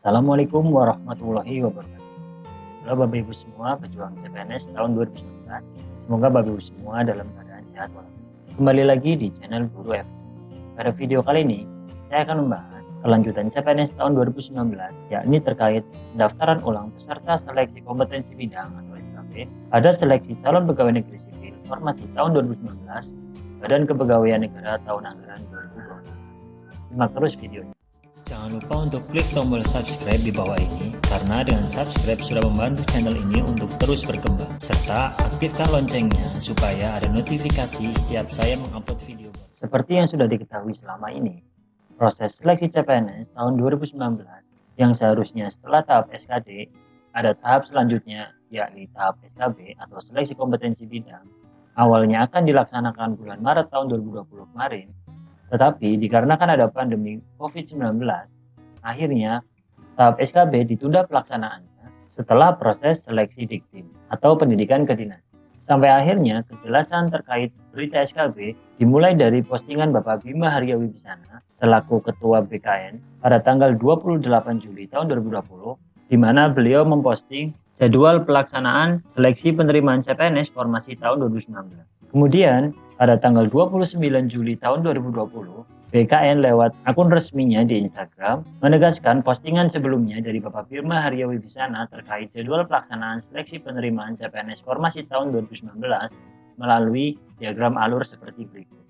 Assalamualaikum warahmatullahi wabarakatuh. Halo Bapak Ibu semua pejuang CPNS tahun 2019. Semoga Bapak Ibu semua dalam keadaan sehat walafiat. Kembali lagi di channel Guru F. Pada video kali ini, saya akan membahas kelanjutan CPNS tahun 2019, yakni terkait pendaftaran ulang peserta seleksi kompetensi bidang atau SKB pada seleksi calon pegawai negeri sipil formasi tahun 2019, Badan Kepegawaian Negara tahun anggaran 2020. Simak terus videonya. Jangan lupa untuk klik tombol subscribe di bawah ini, karena dengan subscribe sudah membantu channel ini untuk terus berkembang. Serta aktifkan loncengnya supaya ada notifikasi setiap saya mengupload video baru. Seperti yang sudah diketahui selama ini, proses seleksi CPNS tahun 2019 yang seharusnya setelah tahap SKD, ada tahap selanjutnya yakni tahap SKB atau seleksi kompetensi bidang. Awalnya akan dilaksanakan bulan Maret tahun 2020 kemarin. Tetapi dikarenakan ada pandemi COVID-19, akhirnya tahap SKB ditunda pelaksanaannya setelah proses seleksi Dikdim atau pendidikan kedinasan. Sampai akhirnya kejelasan terkait berita SKB dimulai dari postingan Bapak Bima Haryawibisana selaku Ketua BKN pada tanggal 28 Juli tahun 2020, di mana beliau memposting jadwal pelaksanaan seleksi penerimaan CPNS formasi tahun 2019. Kemudian pada tanggal 29 Juli tahun 2020, BKN lewat akun resminya di Instagram menegaskan postingan sebelumnya dari Bapak Bima Haryawibisana terkait jadwal pelaksanaan seleksi penerimaan CPNS formasi tahun 2019 melalui diagram alur seperti berikut.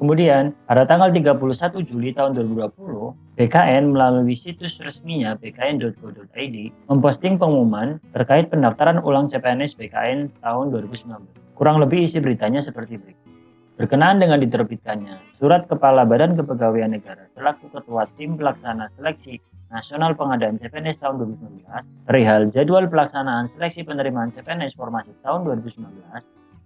Kemudian, pada tanggal 31 Juli tahun 2020, BKN melalui situs resminya bkn.go.id memposting pengumuman terkait pendaftaran ulang CPNS BKN tahun 2019. Kurang lebih isi beritanya seperti berikut. Berkenaan dengan diterbitkannya Surat Kepala Badan Kepegawaian Negara selaku Ketua Tim Pelaksana Seleksi Nasional Pengadaan CPNS tahun 2019 perihal jadwal pelaksanaan seleksi penerimaan CPNS formasi tahun 2019,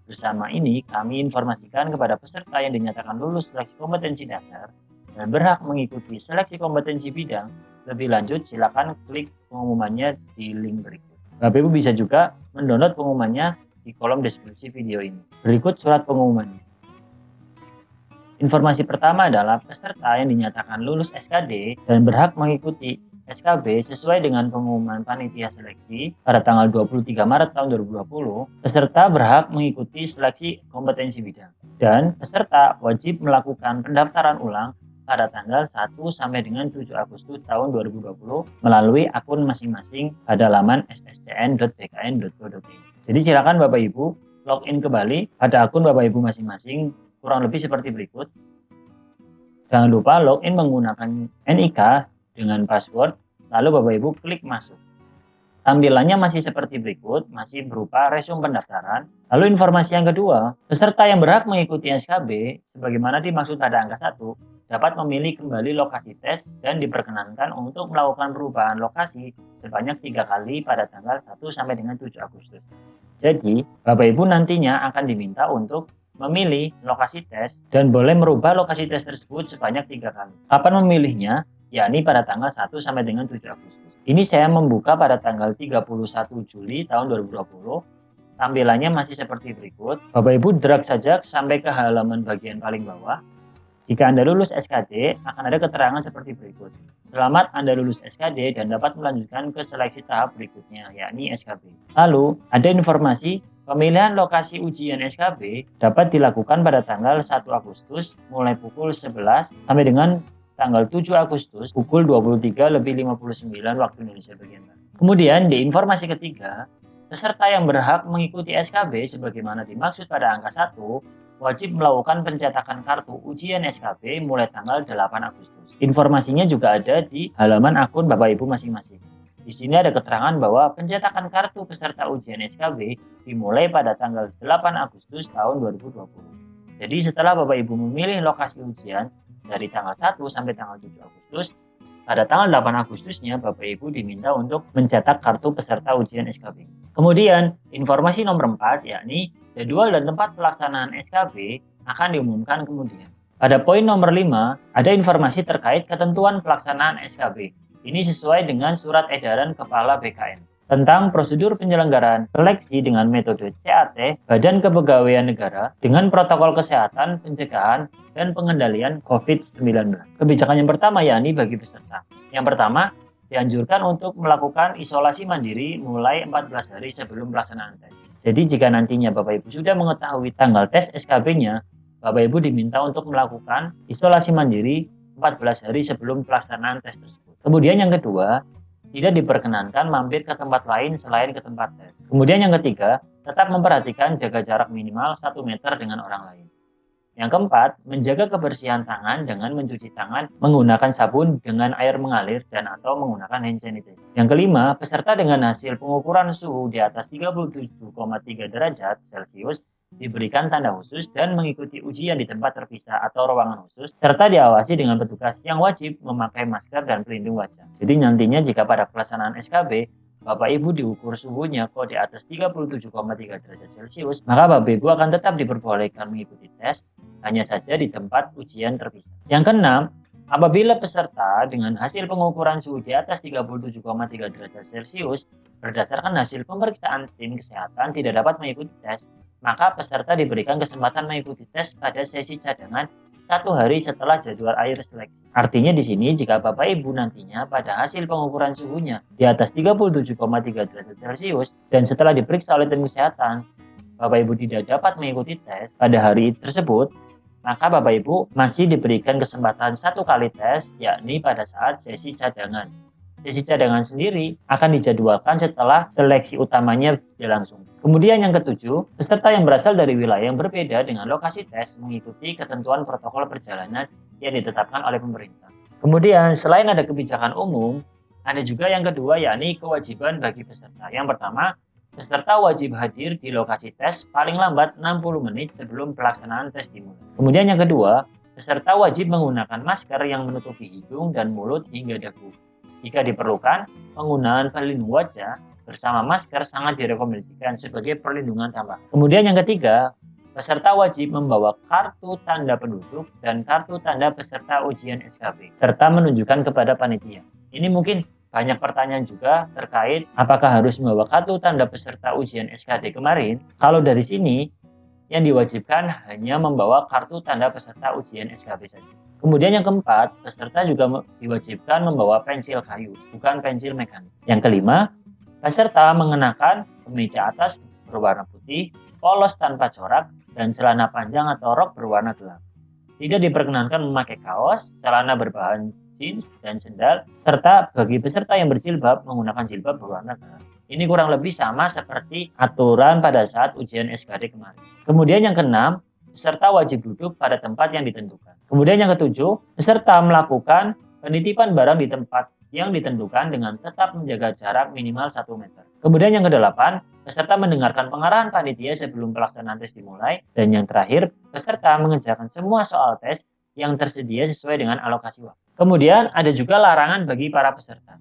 bersama ini kami informasikan kepada peserta yang dinyatakan lulus seleksi kompetensi dasar dan berhak mengikuti seleksi kompetensi bidang. Lebih lanjut silakan klik pengumumannya di link berikut. Bapak Ibu bisa juga mendownload pengumumannya di kolom deskripsi video ini. Berikut surat pengumumannya. Informasi pertama adalah peserta yang dinyatakan lulus SKD dan berhak mengikuti SKB sesuai dengan pengumuman panitia seleksi pada tanggal 23 Maret tahun 2020, peserta berhak mengikuti seleksi kompetensi bidang dan peserta wajib melakukan pendaftaran ulang pada tanggal 1 sampai dengan 7 Agustus tahun 2020 melalui akun masing-masing pada laman sscn.bkn.go.id. Jadi silakan Bapak Ibu login kembali pada akun Bapak Ibu masing-masing kurang lebih seperti berikut. Jangan lupa login menggunakan NIK dengan password, lalu Bapak Ibu klik masuk. Tampilannya masih seperti berikut, masih berupa resume pendaftaran. Lalu informasi yang kedua, peserta yang berhak mengikuti SKB, sebagaimana dimaksud pada angka 1, dapat memilih kembali lokasi tes dan diperkenankan untuk melakukan perubahan lokasi sebanyak 3 kali pada tanggal 1 sampai dengan 7 Agustus. Jadi, Bapak Ibu nantinya akan diminta untuk memilih lokasi tes dan boleh merubah lokasi tes tersebut sebanyak 3 kali. Kapan memilihnya? Yakni pada tanggal 1 sampai dengan 7 Agustus. Ini saya membuka pada tanggal 31 Juli tahun 2020. Tampilannya masih seperti berikut. Bapak Ibu drag saja sampai ke halaman bagian paling bawah. Jika Anda lulus SKD, akan ada keterangan seperti berikut. Selamat Anda lulus SKD dan dapat melanjutkan ke seleksi tahap berikutnya, yakni SKB. Lalu, ada informasi pemilihan lokasi ujian SKB dapat dilakukan pada tanggal 1 Agustus mulai pukul 11 sampai dengan tanggal 7 Agustus pukul 23.59 waktu Indonesia bagian Barat. Kemudian di informasi ketiga, peserta yang berhak mengikuti SKB sebagaimana dimaksud pada angka 1 wajib melakukan pencetakan kartu ujian SKB mulai tanggal 8 Agustus. Informasinya juga ada di halaman akun Bapak Ibu masing-masing. Di sini ada keterangan bahwa pencetakan kartu peserta ujian SKB dimulai pada tanggal 8 Agustus tahun 2020. Jadi setelah Bapak Ibu memilih lokasi ujian dari tanggal 1 sampai tanggal 7 Agustus, pada tanggal 8 Agustusnya Bapak Ibu diminta untuk mencetak kartu peserta ujian SKB. Kemudian, informasi nomor 4 yakni jadwal dan tempat pelaksanaan SKB akan diumumkan kemudian. Pada poin nomor 5, ada informasi terkait ketentuan pelaksanaan SKB. Ini sesuai dengan surat edaran Kepala BKN. tentang prosedur penyelenggaraan seleksi dengan metode CAT Badan Kepegawaian Negara dengan protokol kesehatan, pencegahan, dan pengendalian COVID-19. Kebijakan yang pertama yakni bagi peserta. Yang pertama, dianjurkan untuk melakukan isolasi mandiri mulai 14 hari sebelum pelaksanaan tes. Jadi jika nantinya Bapak Ibu sudah mengetahui tanggal tes SKB-nya, Bapak Ibu diminta untuk melakukan isolasi mandiri 14 hari sebelum pelaksanaan tes tersebut. Kemudian yang kedua, tidak diperkenankan mampir ke tempat lain selain ke tempat tes. Kemudian yang ketiga, tetap memperhatikan jaga jarak minimal 1 meter dengan orang lain. Yang keempat, menjaga kebersihan tangan dengan mencuci tangan menggunakan sabun dengan air mengalir dan atau menggunakan hand sanitizer. Yang kelima, peserta dengan hasil pengukuran suhu di atas 37,3 derajat Celcius diberikan tanda khusus dan mengikuti ujian di tempat terpisah atau ruangan khusus, serta diawasi dengan petugas yang wajib memakai masker dan pelindung wajah. Jadi nantinya jika pada pelaksanaan SKB, Bapak Ibu diukur suhunya kok di atas 37,3 derajat Celcius, maka Bapak Ibu akan tetap diperbolehkan mengikuti tes, hanya saja di tempat ujian terpisah. Yang keenam, apabila peserta dengan hasil pengukuran suhu di atas 37,3 derajat Celcius berdasarkan hasil pemeriksaan tim kesehatan tidak dapat mengikuti tes, maka peserta diberikan kesempatan mengikuti tes pada sesi cadangan 1 hari setelah jadwal akhir seleksi. Artinya di sini jika Bapak Ibu nantinya pada hasil pengukuran suhunya di atas 37,3 derajat Celcius dan setelah diperiksa oleh tim kesehatan, Bapak Ibu tidak dapat mengikuti tes pada hari tersebut, maka Bapak Ibu masih diberikan kesempatan 1 kali tes, yakni pada saat sesi cadangan. Sesi cadangan sendiri akan dijadwalkan setelah seleksi utamanya berlangsung. Kemudian yang ketujuh, peserta yang berasal dari wilayah yang berbeda dengan lokasi tes mengikuti ketentuan protokol perjalanan yang ditetapkan oleh pemerintah. Kemudian selain ada kebijakan umum, ada juga yang kedua yakni kewajiban bagi peserta. Yang pertama, peserta wajib hadir di lokasi tes paling lambat 60 menit sebelum pelaksanaan tes dimulai. Kemudian yang kedua, peserta wajib menggunakan masker yang menutupi hidung dan mulut hingga dagu. Jika diperlukan, penggunaan pelindung wajah bersama masker sangat direkomendasikan sebagai perlindungan tambahan. Kemudian yang ketiga, peserta wajib membawa kartu tanda penduduk dan kartu tanda peserta ujian SKB, serta menunjukkan kepada panitia. Ini mungkin banyak pertanyaan juga terkait apakah harus membawa kartu tanda peserta ujian SKD kemarin. Kalau dari sini, yang diwajibkan hanya membawa kartu tanda peserta ujian SKB saja. Kemudian yang keempat, peserta juga diwajibkan membawa pensil kayu, bukan pensil mekanik. Yang kelima, peserta mengenakan kemeja atas berwarna putih, polos tanpa corak, dan celana panjang atau rok berwarna gelap. Tidak diperkenankan memakai kaos, celana berbahan jeans, dan sendal, serta bagi peserta yang berjilbab menggunakan jilbab berwarna gelap. Ini kurang lebih sama seperti aturan pada saat ujian SKD kemarin. Kemudian yang keenam, peserta wajib duduk pada tempat yang ditentukan. Kemudian yang ketujuh, peserta melakukan penitipan barang di tempat yang ditentukan dengan tetap menjaga jarak minimal 1 meter. Kemudian yang kedelapan, peserta mendengarkan pengarahan panitia sebelum pelaksanaan tes dimulai. Dan yang terakhir, peserta mengerjakan semua soal tes yang tersedia sesuai dengan alokasi waktu. Kemudian ada juga larangan bagi para peserta.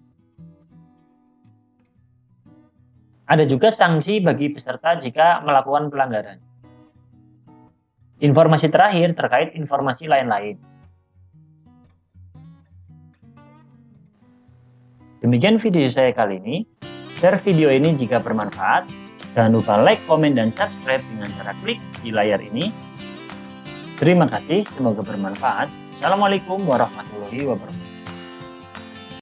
Ada juga sanksi bagi peserta jika melakukan pelanggaran. Informasi terakhir terkait informasi lain-lain. Demikian video saya kali ini. Share video ini jika bermanfaat. Jangan lupa like, komen, dan subscribe dengan cara klik di layar ini. Terima kasih, semoga bermanfaat. Assalamualaikum warahmatullahi wabarakatuh.